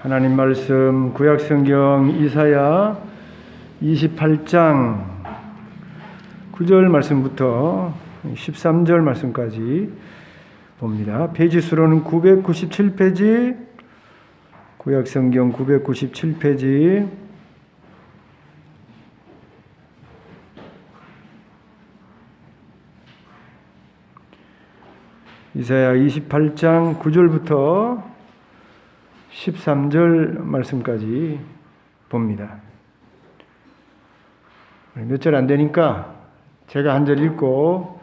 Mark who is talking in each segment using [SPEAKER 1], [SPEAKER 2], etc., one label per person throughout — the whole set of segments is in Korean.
[SPEAKER 1] 하나님 말씀 구약성경 이사야 28장 9절 말씀부터 13절 말씀까지 봅니다. 페이지 수로는 997페이지, 구약성경 997페이지. 이사야 28장 9절부터 13절 말씀까지 봅니다. 몇 절 안 되니까 제가 한 절 읽고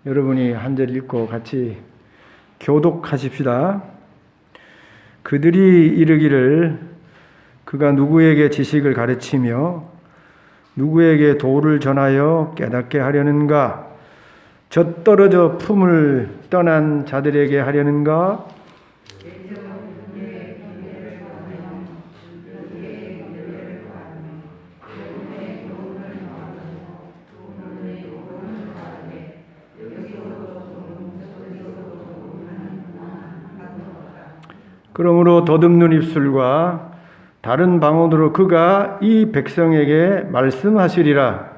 [SPEAKER 1] 여러분이 한 절 읽고 같이 교독하십시다. 그들이 이르기를 그가 누구에게 지식을 가르치며 누구에게 도를 전하여 깨닫게 하려는가? 젖떨어져 품을 떠난 자들에게 하려는가? 그러므로 더듬는 입술과 다른 방언으로 그가 이 백성에게 말씀하시리라.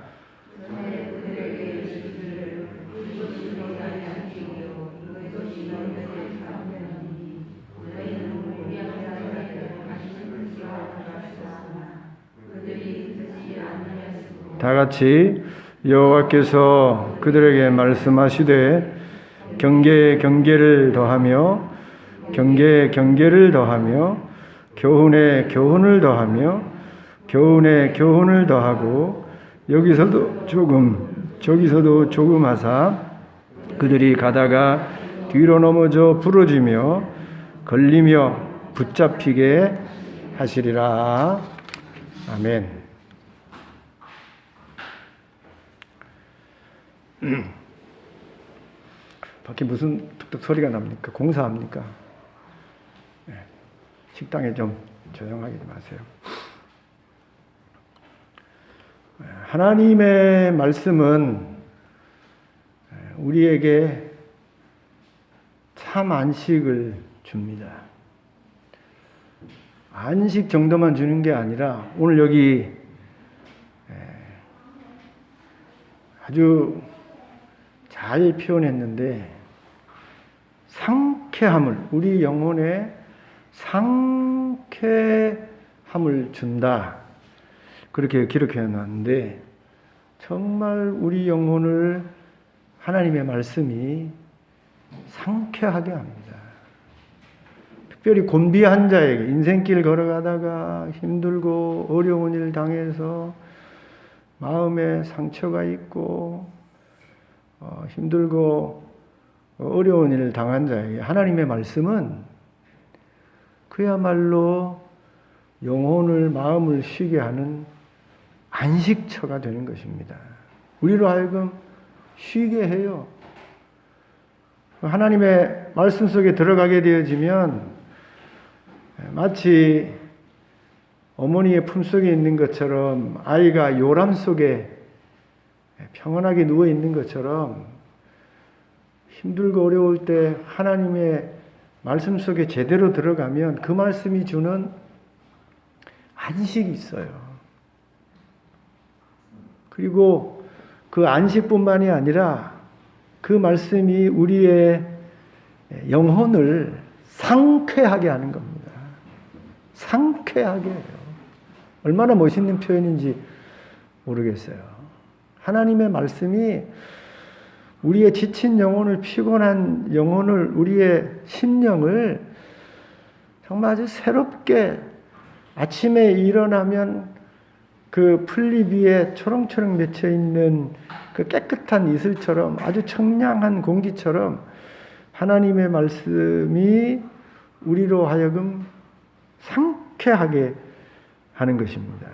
[SPEAKER 1] 다 같이 여호와께서 그들에게 말씀하시되 경계에 경계를 더하며 경계에 경계를 더하며 교훈에 교훈을 더하며 교훈에 교훈을 더하고 여기서도 조금 저기서도 조금 하사 그들이 가다가 뒤로 넘어져 부러지며 걸리며 붙잡히게 하시리라. 아멘. 밖에 무슨 툭툭 소리가 납니까? 공사합니까? 식당에 좀 조용하게 좀 하세요. 하나님의 말씀은 우리에게 참 안식을 줍니다. 안식 정도만 주는 게 아니라 오늘 여기 아주 잘 표현했는데 상쾌함을, 우리 영혼에 상쾌함을 준다. 그렇게 기록해 놨는데 정말 우리 영혼을 하나님의 말씀이 상쾌하게 합니다. 특별히 곤비한 자에게 인생길 걸어가다가 힘들고 어려운 일 당해서 마음에 상처가 있고 힘들고 어려운 일을 당한 자에게 하나님의 말씀은 그야말로 영혼을 마음을 쉬게 하는 안식처가 되는 것입니다. 우리로 하여금 쉬게 해요. 하나님의 말씀 속에 들어가게 되어지면 마치 어머니의 품속에 있는 것처럼 아이가 요람 속에 평온하게 누워 있는 것처럼 힘들고 어려울 때 하나님의 말씀 속에 제대로 들어가면 그 말씀이 주는 안식이 있어요. 그리고 그 안식뿐만이 아니라 그 말씀이 우리의 영혼을 상쾌하게 하는 겁니다. 상쾌하게 해요. 얼마나 멋있는 표현인지 모르겠어요. 하나님의 말씀이 우리의 지친 영혼을, 피곤한 영혼을, 우리의 심령을 정말 아주 새롭게 아침에 일어나면 그 풀잎 위에 초롱초롱 맺혀 있는 그 깨끗한 이슬처럼 아주 청량한 공기처럼 하나님의 말씀이 우리로 하여금 상쾌하게 하는 것입니다.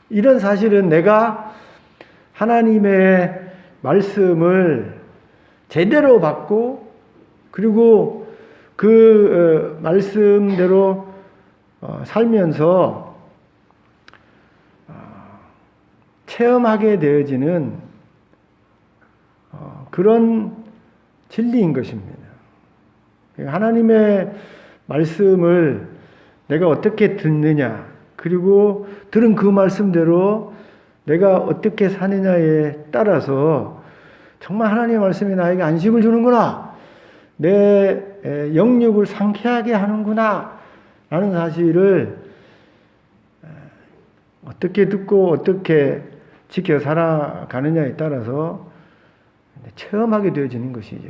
[SPEAKER 1] 이런 사실은 내가 하나님의 말씀을 제대로 받고 그리고 그 말씀대로 살면서 체험하게 되어지는 그런 진리인 것입니다. 하나님의 말씀을 내가 어떻게 듣느냐, 그리고 들은 그 말씀대로 내가 어떻게 사느냐에 따라서 정말 하나님의 말씀이 나에게 안식을 주는구나, 내 영육을 상쾌하게 하는구나 라는 사실을 어떻게 듣고 어떻게 지켜 살아가느냐에 따라서 체험하게 되어지는 것이죠.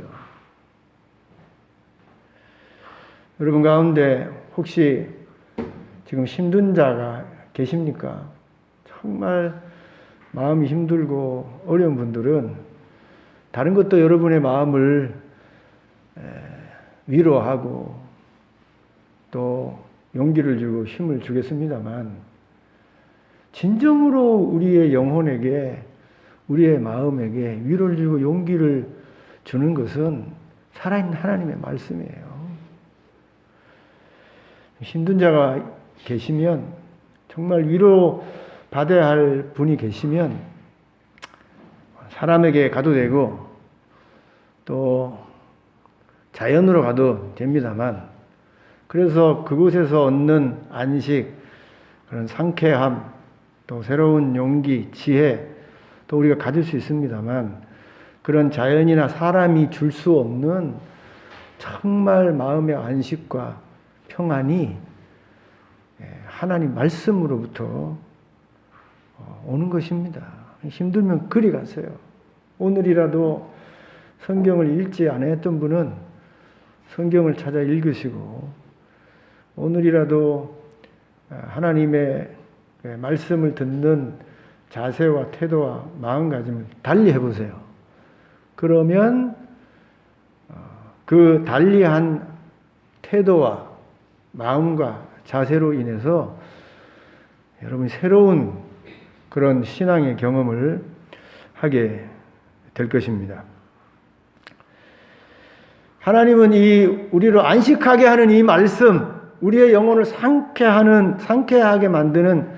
[SPEAKER 1] 여러분 가운데 혹시 지금 힘든 자가 계십니까? 정말 마음이 힘들고 어려운 분들은 다른 것도 여러분의 마음을 위로하고 또 용기를 주고 힘을 주겠습니다만, 진정으로 우리의 영혼에게, 우리의 마음에게 위로를 주고 용기를 주는 것은 살아있는 하나님의 말씀이에요. 힘든 자가 계시면, 정말 위로 받아야 할 분이 계시면 사람에게 가도 되고 또 자연으로 가도 됩니다만, 그래서 그곳에서 얻는 안식, 그런 상쾌함, 또 새로운 용기, 지혜, 또 우리가 가질 수 있습니다만, 그런 자연이나 사람이 줄 수 없는 정말 마음의 안식과 평안이 하나님 말씀으로부터 오는 것입니다. 힘들면 그리 가세요. 오늘이라도 성경을 읽지 않았던 분은 성경을 찾아 읽으시고, 오늘이라도 하나님의 말씀을 듣는 자세와 태도와 마음가짐을 달리 해보세요. 그러면 그 달리한 태도와 마음과 자세로 인해서 여러분이 새로운 그런 신앙의 경험을 하게 될 것입니다. 하나님은 이 우리를 안식하게 하는 이 말씀, 우리의 영혼을 상쾌하게 만드는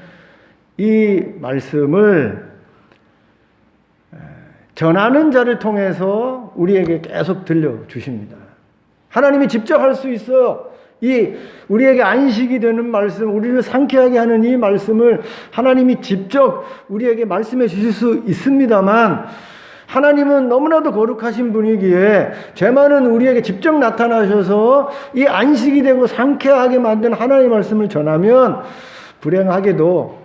[SPEAKER 1] 이 말씀을 전하는 자를 통해서 우리에게 계속 들려주십니다. 하나님이 직접 할 수 있어요. 이 우리에게 안식이 되는 말씀, 우리를 상쾌하게 하는 이 말씀을 하나님이 직접 우리에게 말씀해 주실 수 있습니다만, 하나님은 너무나도 거룩하신 분이기에 죄 많은 우리에게 직접 나타나셔서 이 안식이 되고 상쾌하게 만든 하나님의 말씀을 전하면, 불행하게도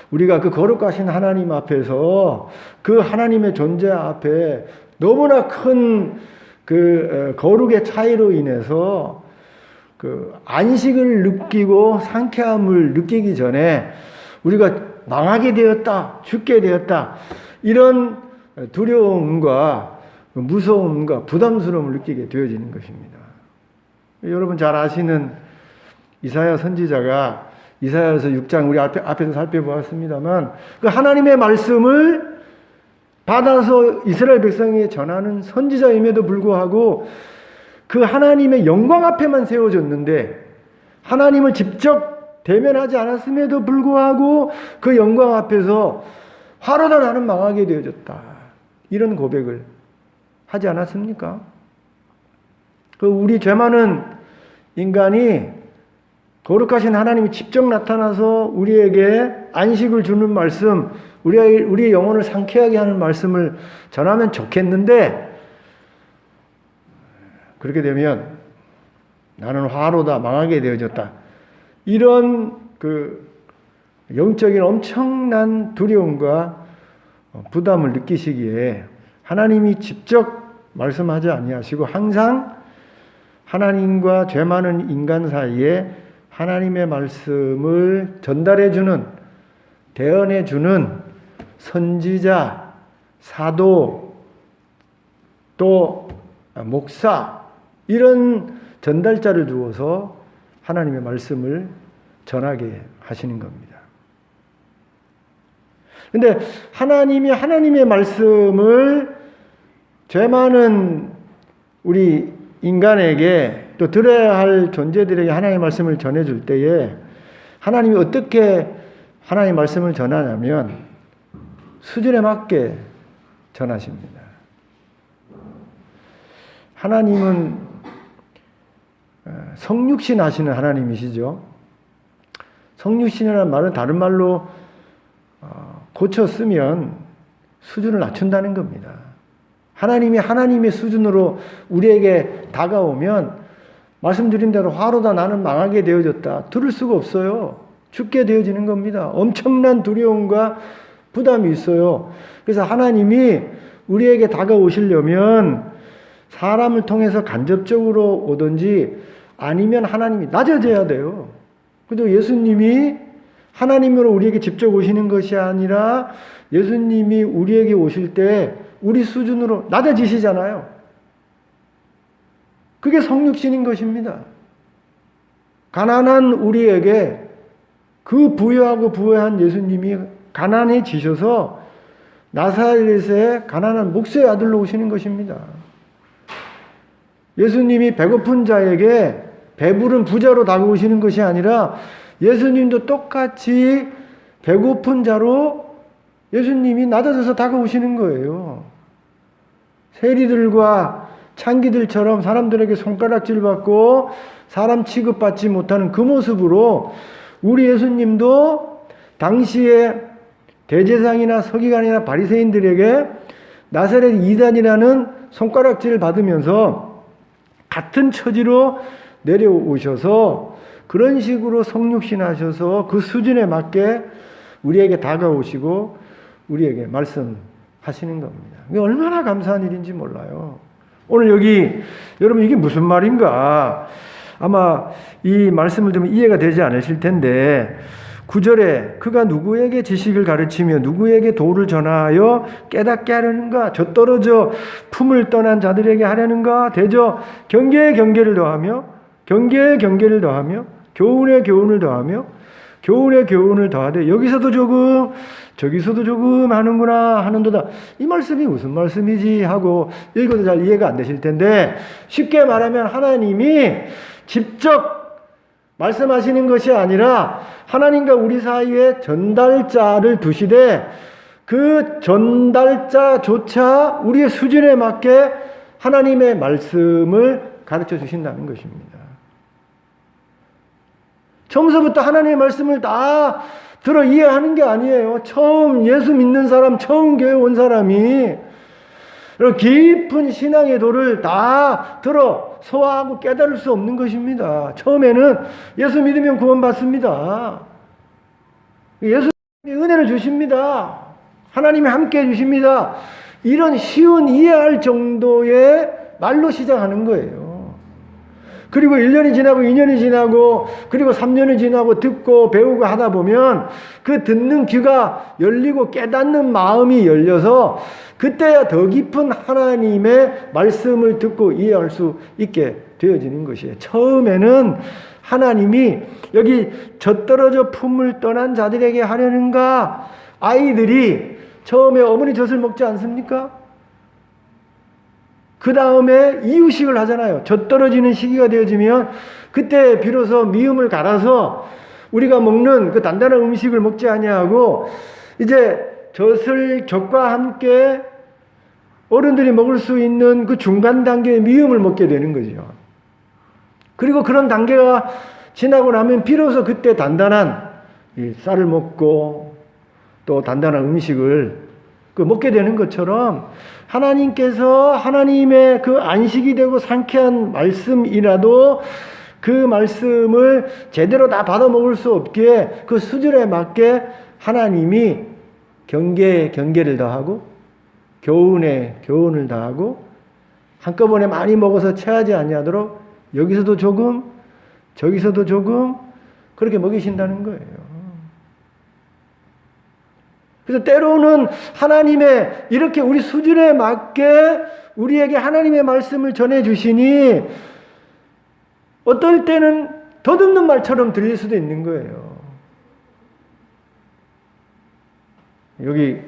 [SPEAKER 1] 우리가 그 거룩하신 하나님 앞에서, 그 하나님의 존재 앞에 너무나 큰 그 거룩의 차이로 인해서 그 안식을 느끼고 상쾌함을 느끼기 전에 우리가 망하게 되었다, 죽게 되었다, 이런 두려움과 무서움과 부담스러움을 느끼게 되어지는 것입니다. 여러분 잘 아시는 이사야 선지자가 이사야서 6장 우리 앞에서 살펴보았습니다만, 그 하나님의 말씀을 받아서 이스라엘 백성에게 전하는 선지자임에도 불구하고 그 하나님의 영광 앞에만 세워졌는데, 하나님을 직접 대면하지 않았음에도 불구하고 그 영광 앞에서 화로다 나는 망하게 되어졌다, 이런 고백을 하지 않았습니까? 그 우리 죄 많은 인간이 거룩하신 하나님이 직접 나타나서 우리에게 안식을 주는 말씀, 우리의 영혼을 상쾌하게 하는 말씀을 전하면 좋겠는데, 그렇게 되면 나는 화로다, 망하게 되어졌다, 이런 그 영적인 엄청난 두려움과 부담을 느끼시기에 하나님이 직접 말씀하지 아니하시고 항상 하나님과 죄 많은 인간 사이에 하나님의 말씀을 전달해주는, 대언해주는 선지자, 사도, 또 목사, 이런 전달자를 두어서 하나님의 말씀을 전하게 하시는 겁니다. 그런데 하나님이 하나님의 말씀을 죄 많은 우리 인간에게, 또 들어야 할 존재들에게 하나님의 말씀을 전해줄 때에 하나님이 어떻게 하나님의 말씀을 전하냐면 수준에 맞게 전하십니다. 하나님은 성육신 하시는 하나님이시죠. 성육신이라는 말은 다른 말로 고쳐 쓰면 수준을 낮춘다는 겁니다. 하나님이 하나님의 수준으로 우리에게 다가오면 말씀드린 대로 화로다 나는 망하게 되어졌다. 들을 수가 없어요. 죽게 되어지는 겁니다. 엄청난 두려움과 부담이 있어요. 그래서 하나님이 우리에게 다가오시려면 사람을 통해서 간접적으로 오든지 아니면 하나님이 낮아져야 돼요. 그래도 예수님이 하나님으로 우리에게 직접 오시는 것이 아니라 예수님이 우리에게 오실 때 우리 수준으로 낮아지시잖아요. 그게 성육신인 것입니다. 가난한 우리에게 그 부유하고 부유한 예수님이 가난해지셔서 나사렛의 가난한 목수의 아들로 오시는 것입니다. 예수님이 배고픈 자에게 배부른 부자로 다가오시는 것이 아니라 예수님도 똑같이 배고픈 자로 예수님이 낮아져서 다가오시는 거예요. 세리들과 창기들처럼 사람들에게 손가락질 받고 사람 취급받지 못하는 그 모습으로 우리 예수님도 당시에 대제사장이나 서기관이나 바리새인들에게 나사렛 이단이라는 손가락질을 받으면서 같은 처지로 내려오셔서 그런 식으로 성육신하셔서 그 수준에 맞게 우리에게 다가오시고 우리에게 말씀하시는 겁니다. 이게 얼마나 감사한 일인지 몰라요. 오늘 여기 여러분 이게 무슨 말인가? 아마 이 말씀을 들으면 이해가 되지 않으실 텐데 9절에 그가 누구에게 지식을 가르치며 누구에게 도를 전하여 깨닫게 하려는가? 젖떨어져 품을 떠난 자들에게 하려는가? 대저 경계에 경계를 더하며 경계에 경계를 더하며 교훈에 교훈을 더하며 교훈에 교훈을 더하되 여기서도 조금 저기서도 조금 하는구나 하는도다. 이 말씀이 무슨 말씀이지 하고 읽어도 잘 이해가 안 되실 텐데 쉽게 말하면 하나님이 직접 말씀하시는 것이 아니라 하나님과 우리 사이에 전달자를 두시되 그 전달자조차 우리의 수준에 맞게 하나님의 말씀을 가르쳐 주신다는 것입니다. 처음서부터 하나님의 말씀을 다 들어 이해하는 게 아니에요. 처음 예수 믿는 사람, 처음 교회 온 사람이 깊은 신앙의 도를 다 들어 소화하고 깨달을 수 없는 것입니다. 처음에는 예수 믿으면 구원받습니다. 예수님이 은혜를 주십니다. 하나님이 함께 해주십니다. 이런 쉬운 이해할 정도의 말로 시작하는 거예요. 그리고 1년이 지나고 2년이 지나고 그리고 3년이 지나고 듣고 배우고 하다 보면 그 듣는 귀가 열리고 깨닫는 마음이 열려서 그때야 더 깊은 하나님의 말씀을 듣고 이해할 수 있게 되어지는 것이에요. 처음에는 하나님이 여기 젖떨어져 품을 떠난 자들에게 하려는가? 아이들이 처음에 어머니 젖을 먹지 않습니까? 그 다음에 이유식을 하잖아요. 젖떨어지는 시기가 되어지면 그때 비로소 미음을 갈아서 우리가 먹는 그 단단한 음식을 먹지 아니하고 이제 젖과 함께 어른들이 먹을 수 있는 그 중간 단계의 미음을 먹게 되는 거죠. 그리고 그런 단계가 지나고 나면 비로소 그때 단단한 쌀을 먹고 또 단단한 음식을 먹게 되는 것처럼 하나님께서 하나님의 그 안식이 되고 상쾌한 말씀이라도 그 말씀을 제대로 다 받아 먹을 수 없기에 그 수준에 맞게 하나님이 경계에 경계를 더하고 교훈에 교훈을 더하고 한꺼번에 많이 먹어서 체하지 아니하도록 여기서도 조금 저기서도 조금 그렇게 먹이신다는 거예요. 그래서 때로는 하나님의 이렇게 우리 수준에 맞게 우리에게 하나님의 말씀을 전해주시니 어떨 때는 더듬는 말처럼 들릴 수도 있는 거예요. 여기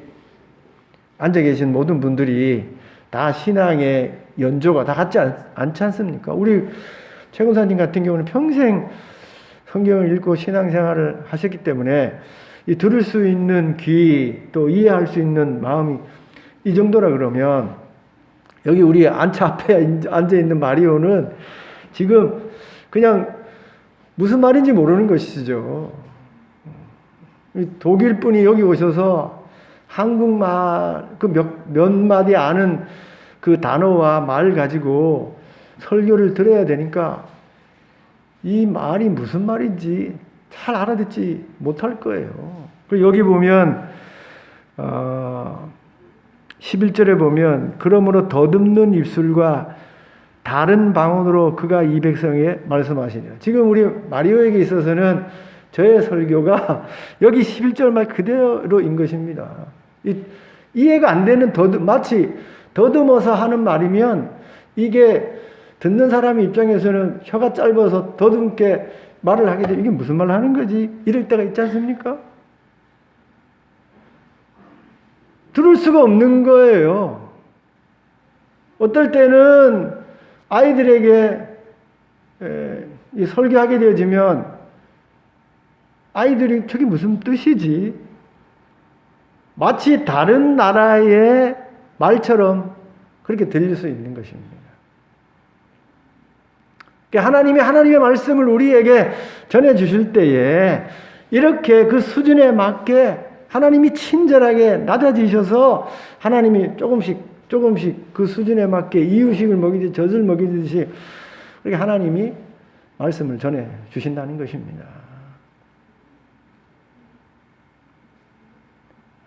[SPEAKER 1] 앉아 계신 모든 분들이 다 신앙의 연조가 다 같지 않지 않습니까? 우리 최근사님 같은 경우는 평생 성경을 읽고 신앙생활을 하셨기 때문에 이 들을 수 있는 귀, 또 이해할 수 있는 마음이 이 정도라 그러면 여기 우리 안차 앞에 앉아있는 마리오는 지금 그냥 무슨 말인지 모르는 것이죠. 독일 분이 여기 오셔서 한국말 그 몇 마디 아는 그 단어와 말 가지고 설교를 들어야 되니까 이 말이 무슨 말인지 잘 알아듣지 못할 거예요. 그리고 여기 보면 11절에 보면 그러므로 더듬는 입술과 다른 방언으로 그가 이 백성에 말씀하시니라. 지금 우리 마리오에게 있어서는 저의 설교가 여기 11절 말 그대로인 것입니다. 이해가 안 되는 마치 더듬어서 하는 말이면 이게 듣는 사람 입장에서는 혀가 짧아서 더듬게 말을 하게 돼. 이게 무슨 말을 하는 거지? 이럴 때가 있지 않습니까? 들을 수가 없는 거예요. 어떨 때는 아이들에게 설교하게 되어지면 아이들이 저게 무슨 뜻이지? 마치 다른 나라의 말처럼 그렇게 들릴 수 있는 것입니다. 하나님의 말씀을 우리에게 전해주실 때에 이렇게 그 수준에 맞게 하나님이 친절하게 낮아지셔서 하나님이 조금씩 그 수준에 맞게 이유식을 먹이듯이 젖을 먹이듯이 그렇게 하나님이 말씀을 전해주신다는 것입니다.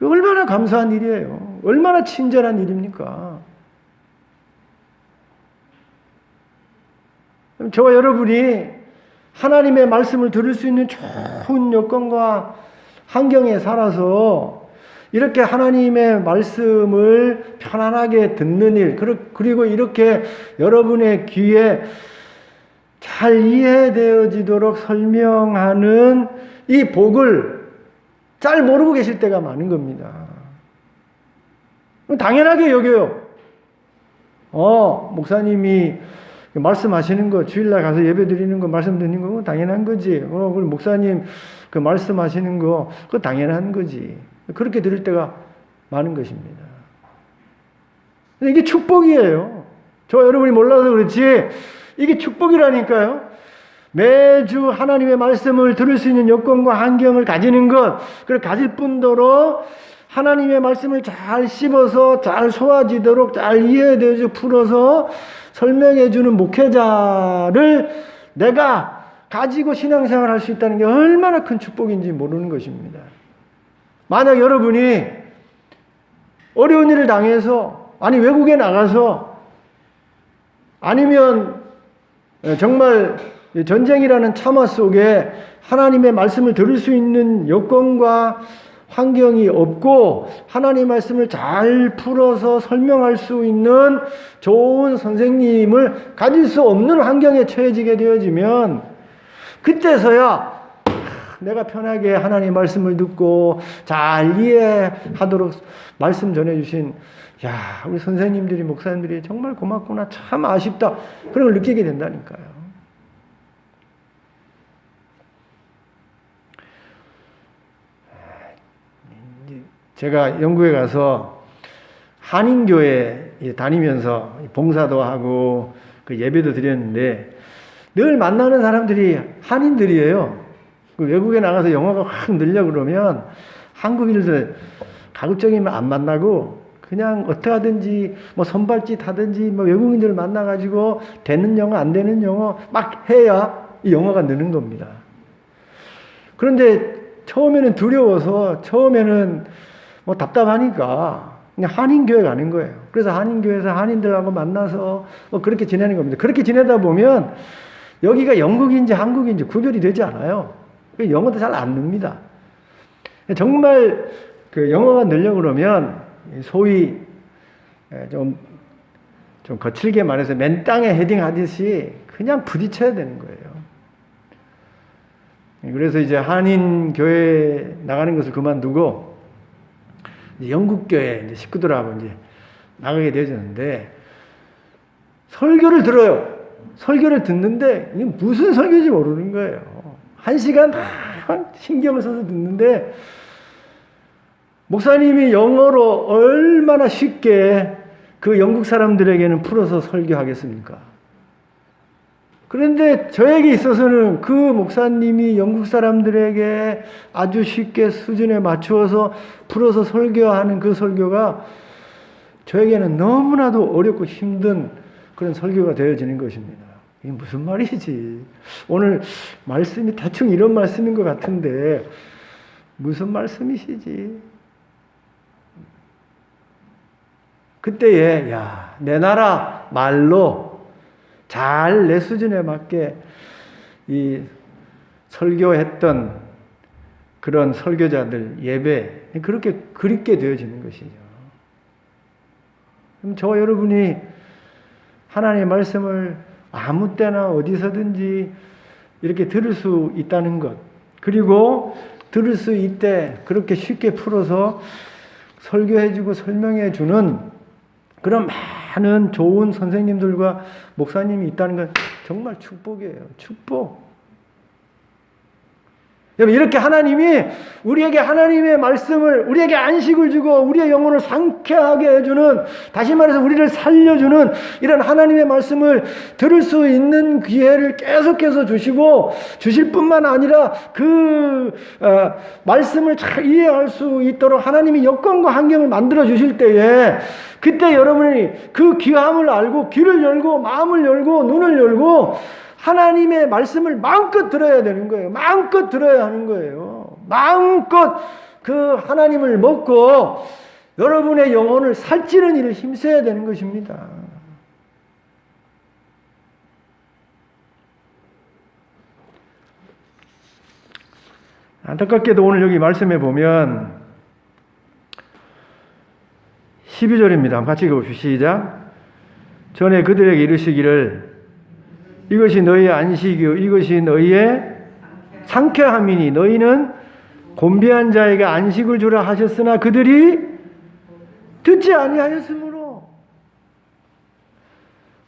[SPEAKER 1] 얼마나 감사한 일이에요. 얼마나 친절한 일입니까? 저와 여러분이 하나님의 말씀을 들을 수 있는 좋은 여건과 환경에 살아서 이렇게 하나님의 말씀을 편안하게 듣는 일, 그리고 이렇게 여러분의 귀에 잘 이해되어지도록 설명하는 이 복을 잘 모르고 계실 때가 많은 겁니다. 당연하게 여겨요. 목사님이 말씀하시는 거, 주일날 가서 예배 드리는 거, 말씀 드리는 거, 당연한 거지. 그리고 목사님 그 말씀하시는 거, 그거 당연한 거지. 그렇게 들을 때가 많은 것입니다. 이게 축복이에요. 저와 여러분이 몰라서 그렇지, 이게 축복이라니까요. 매주 하나님의 말씀을 들을 수 있는 여건과 환경을 가지는 것, 그걸 가질 뿐더러 하나님의 말씀을 잘 씹어서 잘 소화지도록 잘 이해되어서 풀어서 설명해주는 목회자를 내가 가지고 신앙생활을 할 수 있다는 게 얼마나 큰 축복인지 모르는 것입니다. 만약 여러분이 어려운 일을 당해서, 외국에 나가서, 아니면 정말 전쟁이라는 참화 속에 하나님의 말씀을 들을 수 있는 여건과 환경이 없고 하나님 말씀을 잘 풀어서 설명할 수 있는 좋은 선생님을 가질 수 없는 환경에 처해지게 되어지면 그때서야 내가 편하게 하나님 말씀을 듣고 잘 이해하도록 말씀 전해주신 우리 선생님들이 목사님들이 정말 고맙구나, 참 아쉽다, 그런 걸 느끼게 된다니까요. 제가 영국에 가서 한인교회 다니면서 봉사도 하고 그 예배도 드렸는데 늘 만나는 사람들이 한인들이에요. 외국에 나가서 영어가 확 늘려 그러면 한국인들 가급적이면 안 만나고 그냥 어떻게 하든지 선발짓 하든지 외국인들 만나가지고 되는 영어 안 되는 영어 막 해야 이 영어가 느는 겁니다. 그런데 처음에는 두려워서 처음에는 답답하니까 그냥 한인교회 가는 거예요. 그래서 한인교회에서 한인들하고 만나서 그렇게 지내는 겁니다. 그렇게 지내다 보면 여기가 영국인지 한국인지 구별이 되지 않아요. 영어도 잘 안 늡니다. 정말 그 영어가 늘려 그러면 소위 좀 거칠게 말해서 맨 땅에 헤딩하듯이 그냥 부딪혀야 되는 거예요. 그래서 이제 한인교회 나가는 것을 그만두고 영국교회 식구들하고 이제 나가게 되어졌는데 설교를 들어요. 설교를 듣는데 이게 무슨 설교인지 모르는 거예요. 1시간 신경을 써서 듣는데 목사님이 영어로 얼마나 쉽게 그 영국 사람들에게는 풀어서 설교하겠습니까? 그런데 저에게 있어서는 그 목사님이 영국 사람들에게 아주 쉽게 수준에 맞추어서 풀어서 설교하는 그 설교가 저에게는 너무나도 어렵고 힘든 그런 설교가 되어지는 것입니다. 이게 무슨 말이지? 오늘 말씀이 대충 이런 말씀인 것 같은데 무슨 말씀이시지? 그때에 내 나라 말로 잘 내 수준에 맞게 이 설교했던 그런 설교자들 예배 그렇게 그립게 되어지는 것이죠. 그럼 저와 여러분이 하나님의 말씀을 아무 때나 어디서든지 이렇게 들을 수 있다는 것, 그리고 들을 수 있대 그렇게 쉽게 풀어서 설교해주고 설명해주는 그런 많은 좋은 선생님들과 목사님이 있다는 건 정말 축복이에요. 축복. 여러분, 이렇게 하나님이 우리에게 하나님의 말씀을, 우리에게 안식을 주고 우리의 영혼을 상쾌하게 해주는, 다시 말해서 우리를 살려주는 이런 하나님의 말씀을 들을 수 있는 기회를 계속해서 주시고, 주실 뿐만 아니라 그 말씀을 잘 이해할 수 있도록 하나님이 여건과 환경을 만들어 주실 때에, 그때 여러분이 그 귀함을 알고 귀를 열고 마음을 열고 눈을 열고 하나님의 말씀을 마음껏 들어야 되는 거예요. 마음껏 들어야 하는 거예요. 마음껏 그 하나님을 먹고 여러분의 영혼을 살찌는 일을 힘써야 되는 것입니다. 안타깝게도 오늘 여기 말씀해 보면 12절입니다. 같이 읽어봅시다. 시작. 전에 그들에게 이르시기를 이것이 너희의 안식이요 이것이 너희의 상쾌함이니 너희는 곤비한 자에게 안식을 주라 하셨으나 그들이 듣지 아니하였으므로,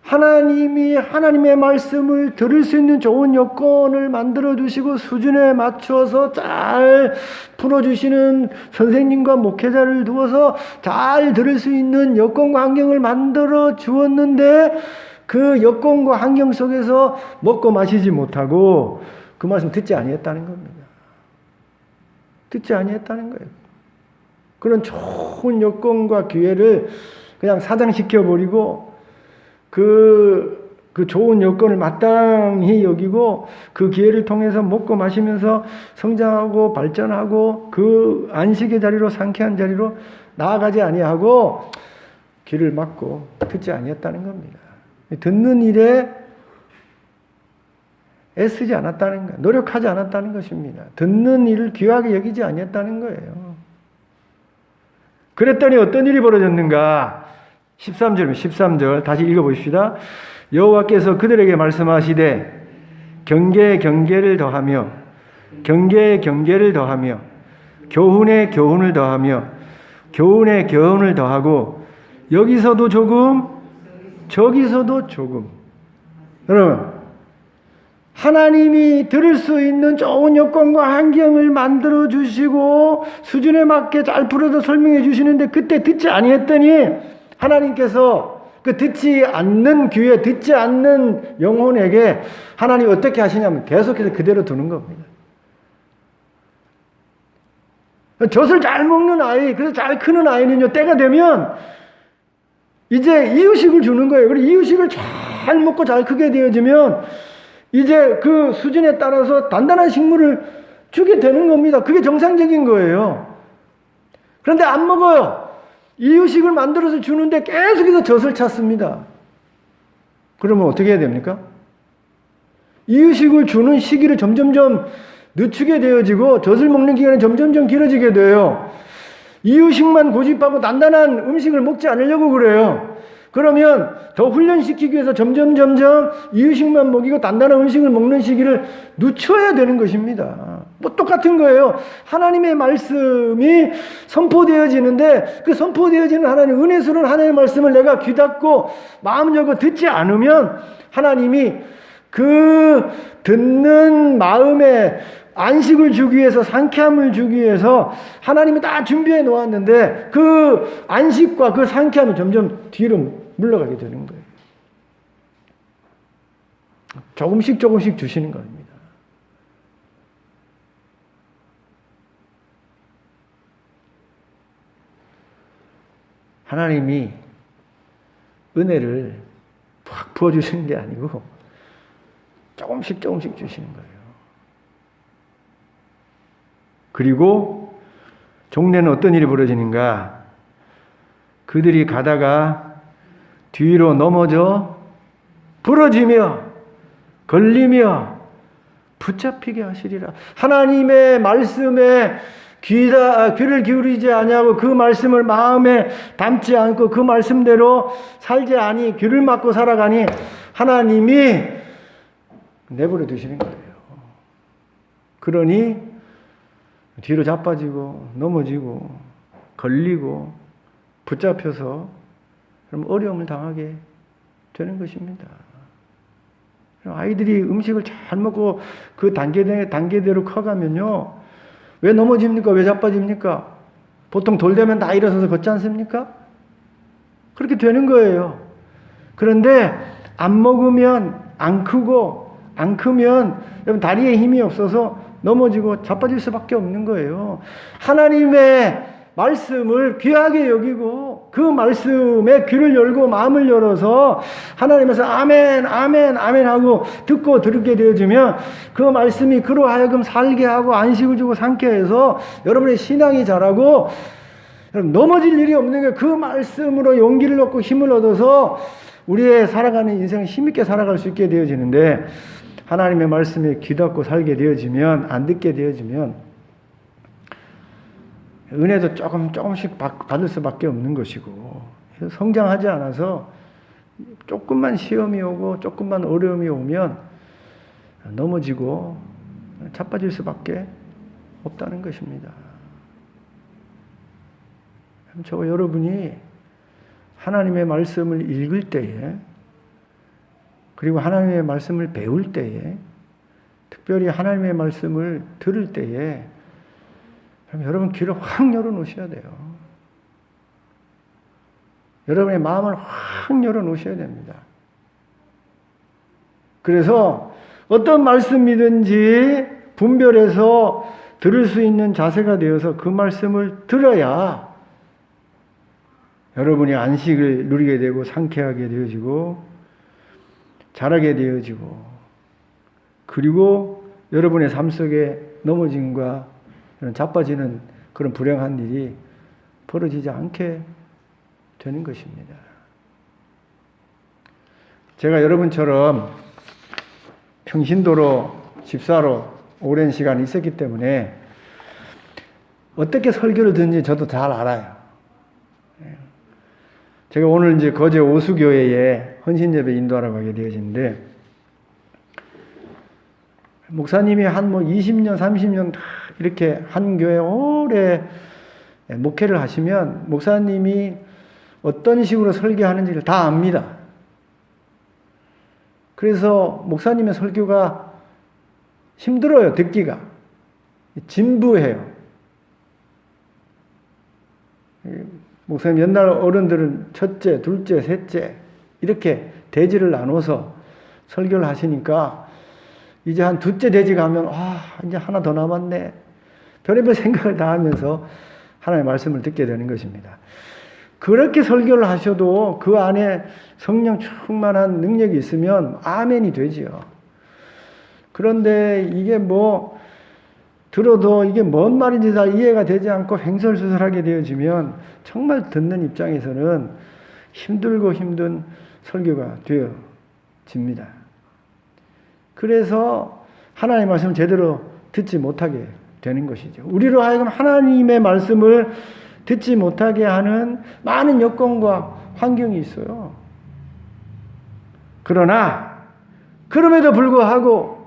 [SPEAKER 1] 하나님이 하나님의 말씀을 들을 수 있는 좋은 여건을 만들어 주시고 수준에 맞추어서 잘 풀어주시는 선생님과 목회자를 두어서 잘 들을 수 있는 여건과 환경을 만들어 주었는데 그 여건과 환경 속에서 먹고 마시지 못하고 그 말씀 듣지 아니했다는 겁니다. 듣지 아니했다는 거예요. 그런 좋은 여건과 기회를 그냥 사장시켜버리고 그 좋은 여건을 마땅히 여기고 그 기회를 통해서 먹고 마시면서 성장하고 발전하고 그 안식의 자리로 상쾌한 자리로 나아가지 아니하고 귀를 막고 듣지 아니했다는 겁니다. 듣는 일에 애쓰지 않았다는 거예요. 노력하지 않았다는 것입니다. 듣는 일을 귀하게 여기지 아니했다는 거예요. 그랬더니 어떤 일이 벌어졌는가? 13절 다시 읽어보십시다. 여호와께서 그들에게 말씀하시되 경계에 경계를 더하며 경계에 경계를 더하며 교훈에 교훈을 더하며 교훈에 교훈을 더하고 여기서도 조금 저기서도 조금. 여러분, 하나님이 들을 수 있는 좋은 여건과 환경을 만들어 주시고 수준에 맞게 잘 풀어서 설명해 주시는데 그때 듣지 아니했더니 하나님께서 그 듣지 않는 귀에 듣지 않는 영혼에게 하나님 어떻게 하시냐면 계속해서 그대로 두는 겁니다. 젖을 잘 먹는 아이, 그래서 잘 크는 아이는요, 때가 되면 이제 이유식을 주는 거예요. 그리고 이유식을 잘 먹고 잘 크게 되어지면 이제 그 수준에 따라서 단단한 식물을 주게 되는 겁니다. 그게 정상적인 거예요. 그런데 안 먹어요. 이유식을 만들어서 주는데 계속해서 젖을 찾습니다. 그러면 어떻게 해야 됩니까? 이유식을 주는 시기를 점점점 늦추게 되어지고 젖을 먹는 기간이 점점점 길어지게 돼요. 이유식만 고집하고 단단한 음식을 먹지 않으려고 그래요. 그러면 더 훈련시키기 위해서 점점 이유식만 먹이고 단단한 음식을 먹는 시기를 늦춰야 되는 것입니다. 뭐 똑같은 거예요. 하나님의 말씀이 선포되어지는데 그 선포되어지는 하나님 은혜스러운 하나님의 말씀을 내가 귀닫고 마음 열고 듣지 않으면 하나님이 그 듣는 마음에 안식을 주기 위해서 상쾌함을 주기 위해서 하나님이 다 준비해 놓았는데 그 안식과 그 상쾌함이 점점 뒤로 물러가게 되는 거예요. 조금씩 조금씩 주시는 겁니다. 하나님이 은혜를 확 부어주시는 게 아니고 조금씩 조금씩 주시는 거예요. 그리고 종래는 어떤 일이 벌어지는가? 그들이 가다가 뒤로 넘어져 부러지며 걸리며 붙잡히게 하시리라. 하나님의 말씀에 귀를 기울이지 아니하고 그 말씀을 마음에 담지 않고 그 말씀대로 살지 아니 귀를 막고 살아가니 하나님이 내버려 두시는 거예요. 그러니 뒤로 자빠지고 넘어지고 걸리고 붙잡혀서 어려움을 당하게 되는 것입니다. 아이들이 음식을 잘 먹고 그 단계대로 커가면요. 왜 넘어집니까? 왜 자빠집니까? 보통 돌 되면 다 일어서서 걷지 않습니까? 그렇게 되는 거예요. 그런데 안 먹으면 안 크고 안 크면 여러분 다리에 힘이 없어서 넘어지고 자빠질 수밖에 없는 거예요. 하나님의 말씀을 귀하게 여기고 그 말씀에 귀를 열고 마음을 열어서 하나님에서 아멘 아멘 아멘 하고 듣고 들게 되어지면 그 말씀이 그로 하여금 살게 하고 안식을 주고 상쾌해서 여러분의 신앙이 자라고 넘어질 일이 없는 게 그 말씀으로 용기를 얻고 힘을 얻어서 우리의 살아가는 인생을 힘있게 살아갈 수 있게 되어지는데 하나님의 말씀에 귀 닫고 살게 되어지면 안 듣게 되어지면 은혜도 조금씩 받을 수밖에 없는 것이고 성장하지 않아서 조금만 시험이 오고 조금만 어려움이 오면 넘어지고 자빠질 수밖에 없다는 것입니다. 저와 여러분이 하나님의 말씀을 읽을 때에 그리고 하나님의 말씀을 배울 때에 특별히 하나님의 말씀을 들을 때에 그럼 여러분 귀를 확 열어놓으셔야 돼요. 여러분의 마음을 확 열어놓으셔야 됩니다. 그래서 어떤 말씀이든지 분별해서 들을 수 있는 자세가 되어서 그 말씀을 들어야 여러분이 안식을 누리게 되고 상쾌하게 되어지고 자라게 되어지고 그리고 여러분의 삶 속에 넘어짐과 자빠지는 그런 불행한 일이 벌어지지 않게 되는 것입니다. 제가 여러분처럼 평신도로 집사로 오랜 시간 있었기 때문에 어떻게 설교를 듣는지 저도 잘 알아요. 제가 오늘 이제 거제 오수교회에 헌신예배 인도하러 가게 되어진데 목사님이 한 20년, 30년 다 이렇게 한 교회 오래 목회를 하시면 목사님이 어떤 식으로 설교하는지를 다 압니다. 그래서 목사님의 설교가 힘들어요, 듣기가. 진부해요. 목사님 옛날 어른들은 첫째, 둘째, 셋째 이렇게 대지를 나눠서 설교를 하시니까 이제 한 두째 대지 가면 이제 하나 더 남았네. 별의별 생각을 다 하면서 하나님의 말씀을 듣게 되는 것입니다. 그렇게 설교를 하셔도 그 안에 성령 충만한 능력이 있으면 아멘이 되지요. 그런데 이게 들어도 이게 뭔 말인지 다 이해가 되지 않고 횡설수설하게 되어지면 정말 듣는 입장에서는 힘들고 힘든 설교가 되어집니다. 그래서 하나님의 말씀을 제대로 듣지 못하게 되는 것이죠. 우리로 하여금 하나님의 말씀을 듣지 못하게 하는 많은 여건과 환경이 있어요. 그러나 그럼에도 불구하고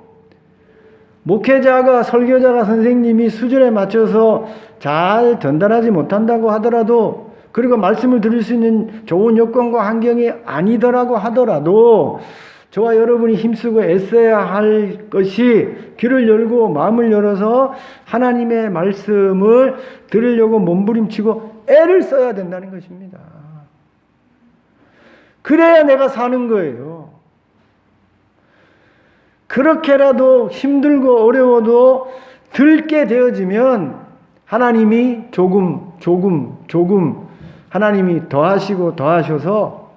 [SPEAKER 1] 목회자가 설교자가 선생님이 수준에 맞춰서 잘 전달하지 못한다고 하더라도 그리고 말씀을 들을 수 있는 좋은 여건과 환경이 아니더라고 하더라도 저와 여러분이 힘쓰고 애써야 할 것이 귀를 열고 마음을 열어서 하나님의 말씀을 들으려고 몸부림치고 애를 써야 된다는 것입니다. 그래야 내가 사는 거예요. 그렇게라도 힘들고 어려워도 들게 되어지면 하나님이 조금 하나님이 더하시고 더하셔서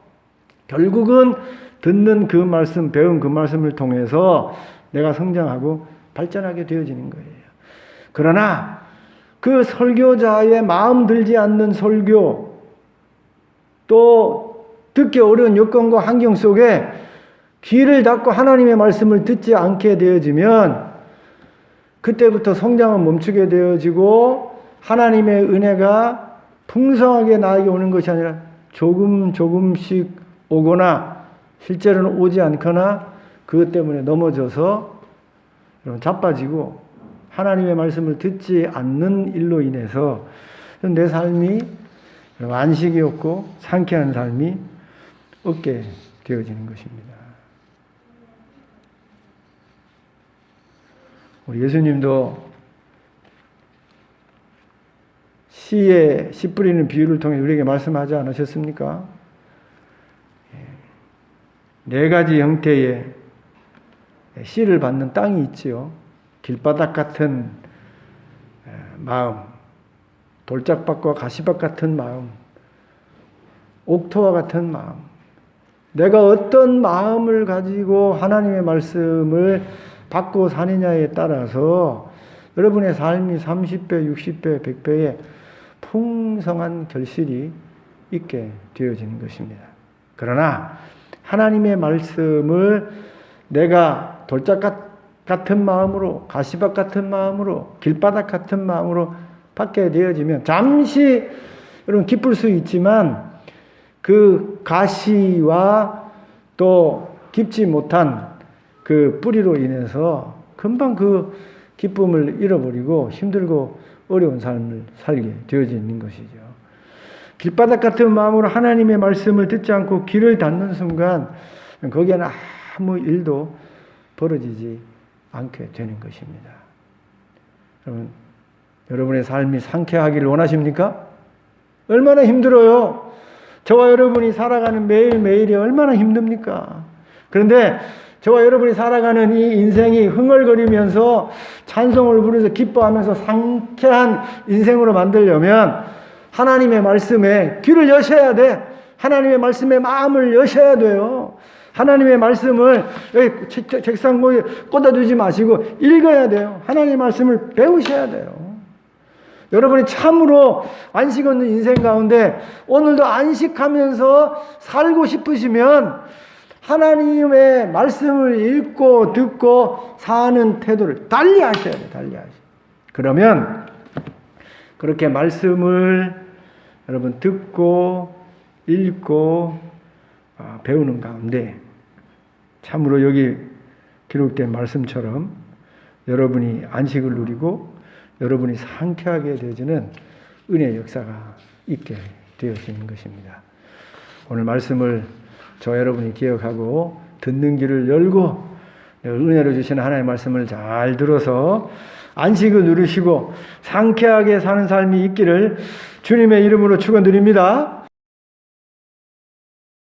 [SPEAKER 1] 결국은 듣는 그 말씀, 배운 그 말씀을 통해서 내가 성장하고 발전하게 되어지는 거예요. 그러나 그 설교자의 마음 들지 않는 설교, 또 듣기 어려운 여건과 환경 속에 귀를 닫고 하나님의 말씀을 듣지 않게 되어지면 그때부터 성장은 멈추게 되어지고 하나님의 은혜가 풍성하게 나에게 오는 것이 아니라 조금씩 오거나 실제로는 오지 않거나 그것 때문에 넘어져서 자빠지고 하나님의 말씀을 듣지 않는 일로 인해서 내 삶이 안식이 없고 상쾌한 삶이 없게 되어지는 것입니다. 우리 예수님도 씨 뿌리는 비유를 통해 우리에게 말씀하지 않으셨습니까? 네 가지 형태의 씨를 받는 땅이 있지요. 길바닥 같은 마음, 돌짝밭과 가시밭 같은 마음, 옥토와 같은 마음. 내가 어떤 마음을 가지고 하나님의 말씀을 받고 사느냐에 따라서 여러분의 삶이 30배, 60배, 100배의 풍성한 결실이 있게 되어지는 것입니다. 그러나 하나님의 말씀을 내가 돌짝 같은 마음으로, 가시밭 같은 마음으로, 길바닥 같은 마음으로 받게 되어지면 잠시 여러분 기쁠 수 있지만 그 가시와 또 깊지 못한 그 뿌리로 인해서 금방 그 기쁨을 잃어버리고 힘들고 어려운 삶을 살게 되어지는 것이죠. 길바닥 같은 마음으로 하나님의 말씀을 듣지 않고 귀를 닫는 순간 거기에는 아무 일도 벌어지지 않게 되는 것입니다. 여러분의 삶이 상쾌하기를 원하십니까? 얼마나 힘들어요. 저와 여러분이 살아가는 매일매일이 얼마나 힘듭니까? 그런데 저와 여러분이 살아가는 이 인생이 흥얼거리면서 찬송을 부르면서 기뻐하면서 상쾌한 인생으로 만들려면 하나님의 말씀에 귀를 여셔야 돼. 하나님의 말씀에 마음을 여셔야 돼요. 하나님의 말씀을 여기 책상 위에 꽂아두지 마시고 읽어야 돼요. 하나님의 말씀을 배우셔야 돼요. 여러분이 참으로 안식 없는 인생 가운데 오늘도 안식하면서 살고 싶으시면 하나님의 말씀을 읽고 듣고 사는 태도를 달리 하셔야 돼요. 달리 하셔야 돼요. 그러면 그렇게 말씀을 여러분 듣고 읽고 배우는 가운데 참으로 여기 기록된 말씀처럼 여러분이 안식을 누리고 여러분이 상쾌하게 되어지는 은혜의 역사가 있게 되어지는 것입니다. 오늘 말씀을 저 여러분이 기억하고 듣는 귀를 열고 은혜로 주시는 하나님의 말씀을 잘 들어서 안식을 누리시고 상쾌하게 사는 삶이 있기를 주님의 이름으로 축원드립니다.